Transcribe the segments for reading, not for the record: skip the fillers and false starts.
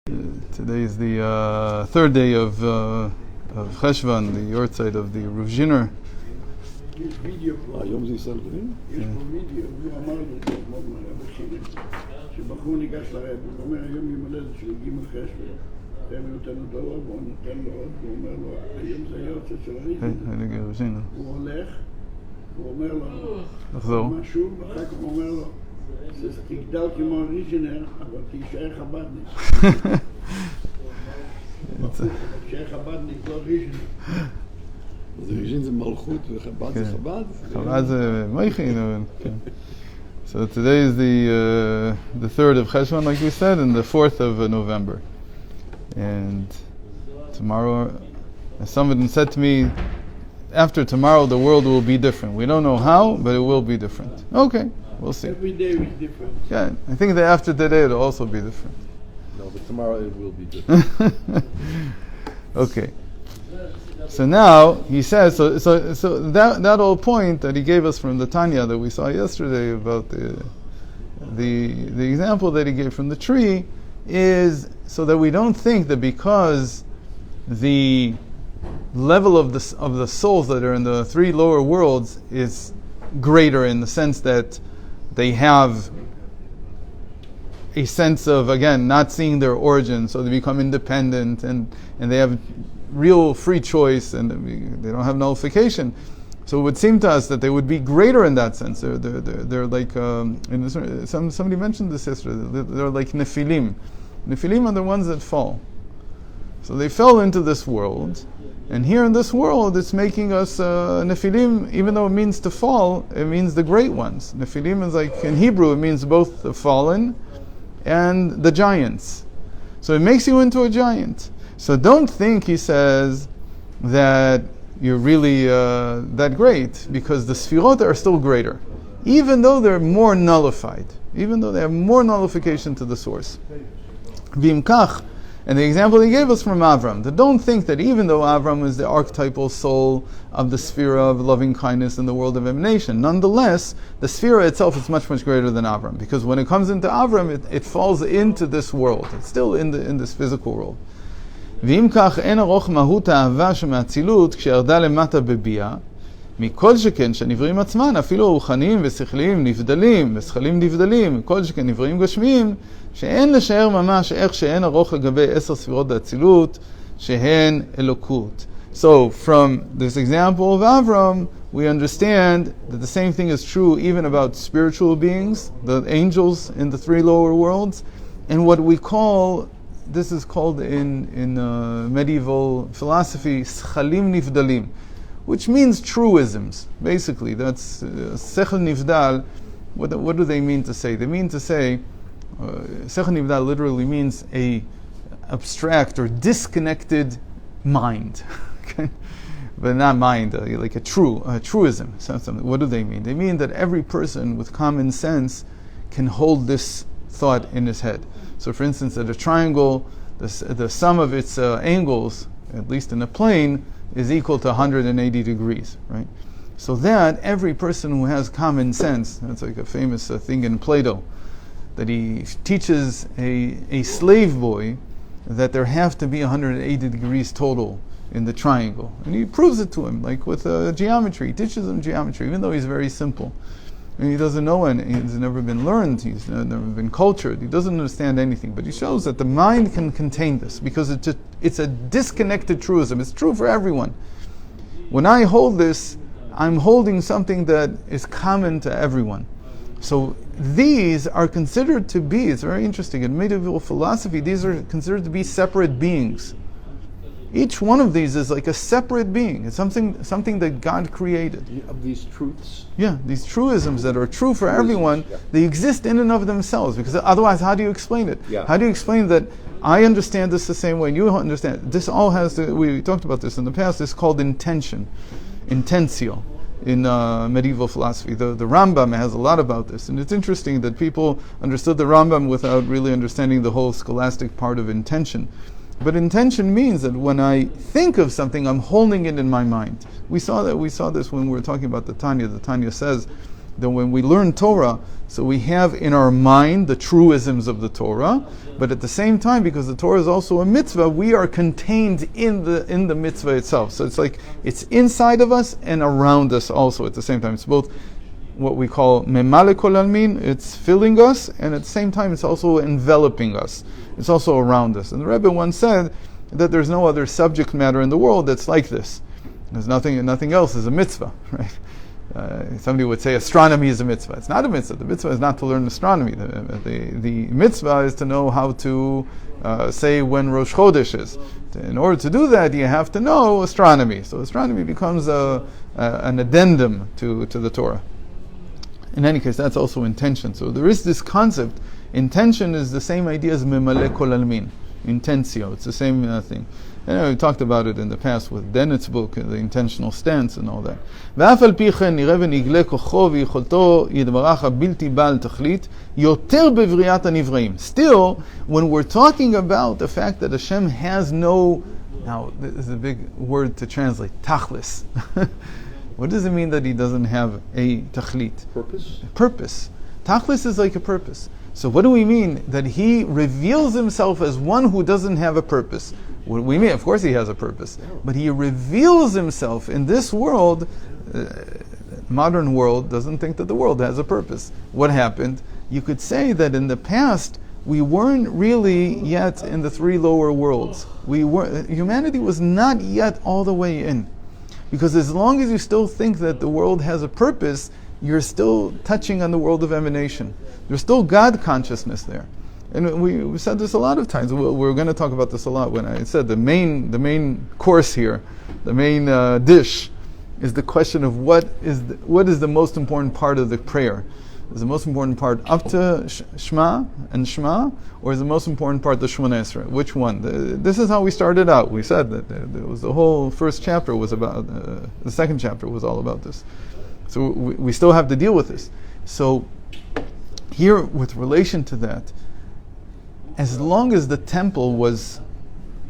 Today is the third day of Cheshvan, the yortzeit of the Rav Zhiner. יש וידאו פה, היום זה ישראל גרין? יש פה וידאו, הוא אמר לי את זה אתמול מהרב שלי, שבחור ניגש לרב, הוא אומר היום יום הולדת של ג' חשבון, הרב נותן לו דולר והוא נותן לו עוד, והוא אומר לו, היום זה היורצייט של הריזן. הוא הולך, הוא אומר לו משהו, ואחר כך הוא אומר לו, תגדל כמו הריז'נר, אבל תישאר חב"דניק. תישאר חב"דניק, לא ריז'נר. אז ריז'ין זה מלכות וחב"ד זה חב"ד? חב"ד זה מייכין. So today is the 3rd of Cheshvan, like we said, and the 4th of November. And tomorrow, as someone said to me, after tomorrow the world will be different. We don't know how, but it will be different. Okay, we'll see. Every day is different. Yeah, I think that after today it'll also be different. No, but tomorrow it will be different. Okay. So now he says, so that whole point that he gave us from the Tanya that we saw yesterday about the example that he gave from the tree is so that we don't think that because the level of the souls that are in the three lower worlds is greater in the sense that they have a sense of, again, not seeing their origin, so they become independent and they have real free choice and they don't have nullification. So it would seem to us that they would be greater in that sense. They're like, somebody mentioned this yesterday, they're like Nephilim. Nephilim are the ones that fall. So they fell into this world, and here in this world it's making us Nephilim, even though it means to fall, it means the great ones. Nephilim is like, in Hebrew it means both the fallen and the giants. So it makes you into a giant. So don't think, he says, that you're really that great, because the Sfirot are still greater, even though they're more nullified, even though they have more nullification to the source. V'imkach, and the example he gave us from Avram, that don't think that even though Avram is the archetypal soul of the sphere of loving kindness in the world of emanation, nonetheless, the sphere itself is much, much greater than Avram, because when it comes into Avram, it falls into this world. It's still in this physical world. ואם כך אין ארוך מהות האהבה שמהצילות כשירדה למטה בביאה, מכל שכן שהנבראים עצמן, אפילו רוחניים ושכליים נבדלים, ושכלים נבדלים, מכל שכן נבראים גשמיים, שאין לשער ממש איך שאין ארוך לגבי 10 ספירות האצילות, שהן אלוקות. So from this example of Avram, we understand that the same thing is true even about spiritual beings, the angels in the three lower worlds, and what we call, this is called in medieval philosophy, schalim nivdalim, which means truisms. Basically, that's sechel nivdal. What do they mean to say? They mean to say, sechel nivdal literally means a abstract or disconnected mind. Okay? But not mind, like a truism. What do they mean? They mean that every person with common sense can hold this thought in his head. So for instance, that a triangle, the sum of its angles, at least in a plane, is equal to 180 degrees, right? So that every person who has common sense, that's like a famous thing in Plato, that he teaches a slave boy that there have to be 180 degrees total in the triangle. And he proves it to him, like with geometry. He teaches him geometry, even though he's very simple. And he doesn't know any, he's never been learned, he's never been cultured, he doesn't understand anything. But he shows that the mind can contain this, because it's a disconnected truism. It's true for everyone. When I hold this, I'm holding something that is common to everyone. So these are considered to be, it's very interesting, in medieval philosophy, these are considered to be separate beings. Each one of these is like a separate being. It's something that God created. Of these truths? Yeah, these truisms that are true for everyone, they exist in and of themselves. Because otherwise, how do you explain it? Yeah. How do you explain that I understand this the same way and you understand? This all has to, we talked about this in the past, it's called intention. Intentio in medieval philosophy. The Rambam has a lot about this. And it's interesting that people understood the Rambam without really understanding the whole scholastic part of intention. But intention means that when I think of something, I'm holding it in my mind. We saw this when we were talking about the Tanya. The Tanya says that when we learn Torah, so we have in our mind the truisms of the Torah, but at the same time, because the Torah is also a mitzvah, we are contained in the mitzvah itself. So it's like it's inside of us and around us also at the same time. It's both what we call memale kol almin, it's filling us, and at the same time it's also enveloping us. It's also around us. And the Rebbe once said that there's no other subject matter in the world that's like this. There's nothing else is a mitzvah, right? Somebody would say astronomy is a mitzvah. It's not a mitzvah. The mitzvah is not to learn astronomy. The mitzvah is to know how to say when Rosh Chodesh is. In order to do that, you have to know astronomy. So astronomy becomes an addendum to the Torah. In any case, that's also intention. So there is this concept. Intention is the same idea as memale kol almin. Intentio. It's the same thing. And we talked about it in the past with Dennett's book, the intentional stance and all that. ואף על פי כן נראה ונגלה כוחו ויכולתו יתברך הבלתי בעל תכלית יותר בבריאת הנבראים. Still, when we're talking about the fact that Hashem has no, now this is a big word to translate, tachlis. What does it mean that he doesn't have a tachlit? Purpose. Tachlis is like a purpose. So what do we mean? That he reveals himself as one who doesn't have a purpose. What do we mean? Of course he has a purpose. But he reveals himself in this world. Modern world doesn't think that the world has a purpose. What happened? You could say that in the past we weren't really yet in the three lower worlds. Humanity was not yet all the way in. Because as long as you still think that the world has a purpose, you're still touching on the world of emanation. There's still God consciousness there. And we said this a lot of times. We're going to talk about this a lot. When I said the main course here, the main dish, is the question of what is the most important part of the prayer. Is the most important part up to Shema and Shema, or is the most important part the Shemona Esrei? Which one? This is how we started out. We said that there was the whole first chapter was about, the second chapter was all about this. So we still have to deal with this. So here, with relation to that, as long as the temple was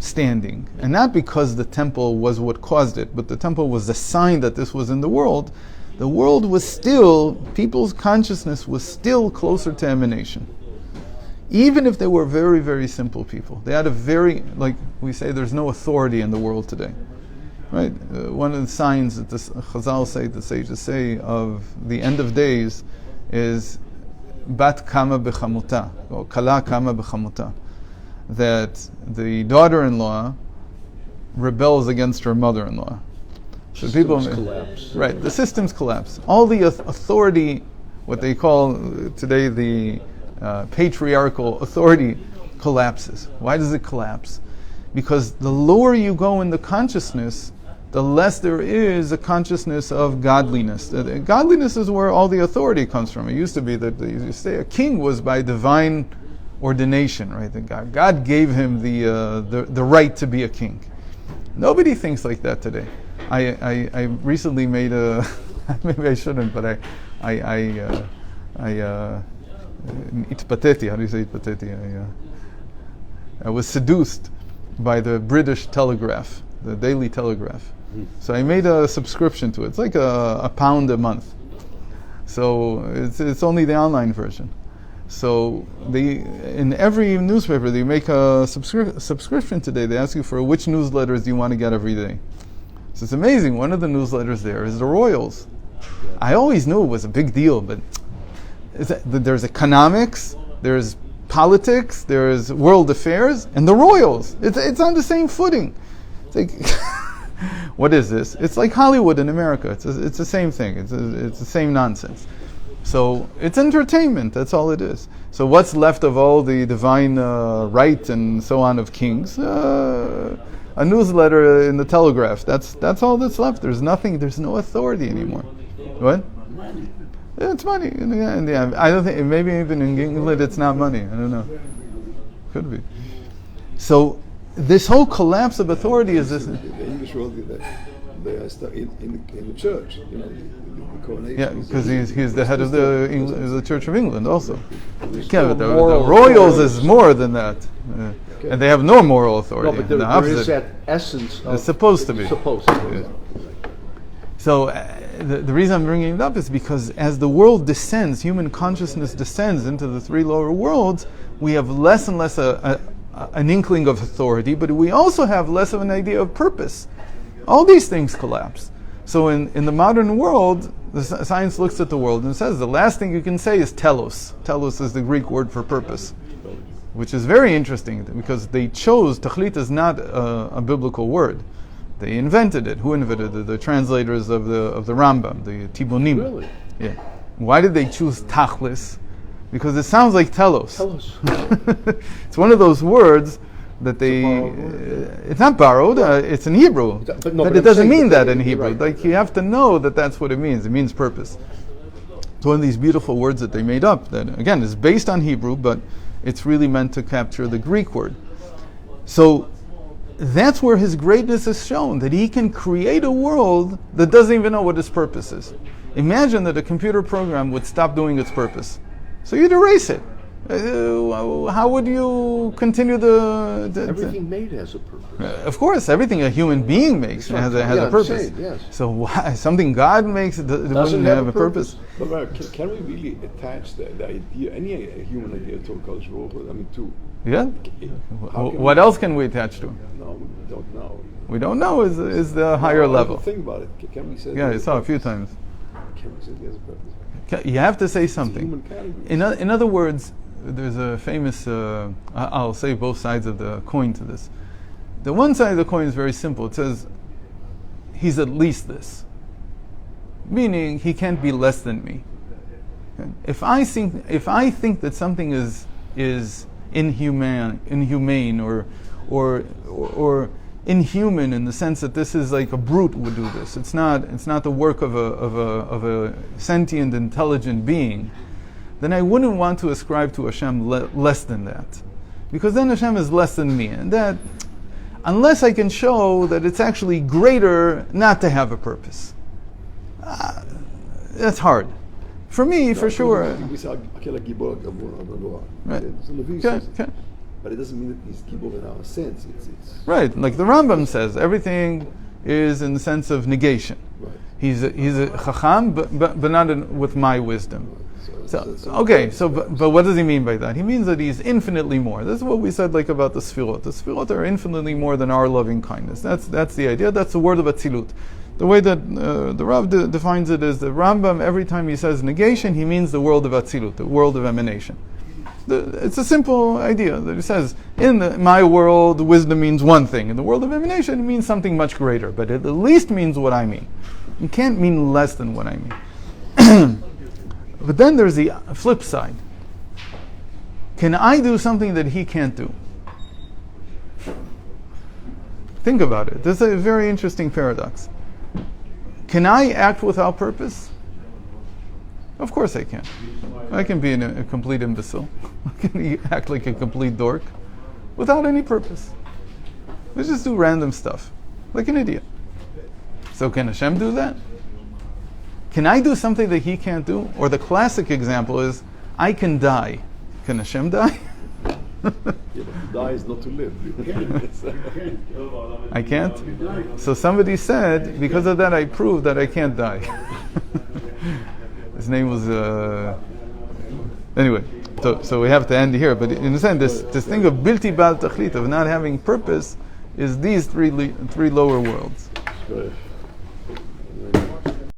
standing, and not because the temple was what caused it, but the temple was a sign that this was in the world was still, people's consciousness was still closer to emanation. Even if they were very, very simple people. They had a very, like we say, there's no authority in the world today. Right? One of the signs that the Chazal say, the sages say, of the end of days is bat kama bechamuta, or kala kama bechamuta. That the daughter-in-law rebels against her mother-in-law. So people collapse. Right, the systems collapse. All the authority, what they call today the patriarchal authority, collapses. Why does it collapse? Because the lower you go in the consciousness, the less there is a consciousness of godliness. Godliness is where all the authority comes from. It used to be that you say a king was by divine ordination, right? That God gave him the right to be a king. Nobody thinks like that today. I recently made a maybe I shouldn't, but itpateti. How do you say itpateti? I was seduced by the British Telegraph, the Daily Telegraph. So I made a subscription to it. It's like a £1 a month. So it's only the online version. So in every newspaper they make a subscription today. They ask you for which newsletters do you want to get every day. So it's amazing. One of the newsletters there is the Royals. I always knew it was a big deal, but there's economics, there's politics, there's world affairs, and the Royals. It's on the same footing. It's like, what is this? It's like Hollywood in America. It's the same thing. It's the same nonsense. So it's entertainment. That's all it is. So what's left of all the divine right and so on of kings? A newsletter in the Telegraph. That's all that's left. There's nothing. There's no authority anymore. What? Money. Yeah, it's money. Yeah, I don't think. Maybe even in England it's not money. I don't know. Could be. So this whole collapse of authority is this. The English world, they are stuck in the church. You know, the coronation. Yeah, because he's the head of the Church of England also. Yeah, but the royals is more than that. And they have no moral authority. No, but there is that essence. It's supposed to be. Supposed to be. So the reason I'm bringing it up is because as the world descends, human consciousness descends into the three lower worlds, we have less and less an inkling of authority, but we also have less of an idea of purpose. All these things collapse. So in the modern world, the science looks at the world and says the last thing you can say is telos. Telos is the Greek word for purpose, which is very interesting because they chose, tachlit is not a biblical word. They invented it. Who invented it? The translators of the Rambam, the Tibonim. Really? Yeah. Why did they choose tachlis? Because it sounds like telos. Telos. It's one of those words that they. It's not borrowed. It's in Hebrew, but it doesn't mean that in Hebrew. Right. Like you have to know that that's what it means. It means purpose. It's one of these beautiful words that they made up. That again is based on Hebrew, but it's really meant to capture the Greek word. So that's where his greatness is shown. That he can create a world that doesn't even know what its purpose is. Imagine that a computer program would stop doing its purpose. So you'd erase it. How would you continue the Everything made has a purpose. of course, everything a human being makes has a purpose. Yes. So why something God makes it doesn't have a purpose? But can we really attach the idea, any human idea, to a Kodesh Baruch Hu? I mean, to Yeah. What else can we attach to? No, we don't know. We don't know is the higher level. Think about it. Can we say? Yeah, I saw a few times. Can we say he has a purpose? You have to say It's a something. human category. In other words, there's a famous, I'll say both sides of the coin to this. The one side of the coin is very simple. It says, he's at least this. Meaning, he can't be less than me. Okay? If I think that something is inhumane or inhuman in the sense that this is like a brute would do this. It's not the work of a sentient, intelligent being. Then I wouldn't want to ascribe to Hashem less than that, because then Hashem is less than me, and that unless I can show that it's actually greater not to have a purpose, that's hard. For me, for sure. We say Right. Okay. But it doesn't mean that he's gibor in our sense. It's Right, like the Rambam says, everything is in the sense of negation. right. He's a chacham, but not with my wisdom. But what does he mean by that? He means that he's infinitely more. This is what we said, like about the Sfirot. The Sfirot are infinitely more than our loving kindness. That's the idea. That's the word of Atzilut. The way that the Rav defines it is the Rambam, every time he says negation, he means the world of Atzilut, the world of emanation. It's a simple idea that it says, in my world, wisdom means one thing. In the world of emanation, it means something much greater, but it at least means what I mean. It can't mean less than what I mean. But then there's the flip side. Can I do something that he can't do? Think about it. This is a very interesting paradox. Can I act without purpose? Of course I can. I can be a complete imbecile. I can act like a complete dork without any purpose. Let's just do random stuff, like an idiot. So can Hashem do that? Can I do something that he can't do? Or the classic example is, I can die. Can Hashem die? Yeah, but to die is not to live. I can't? So somebody said, because of that I proved that I can't die. His name was... Anyway, so we have to end here. But in a sense, this thing of bilti bal tachlit, of not having purpose, is these three lower worlds. Right.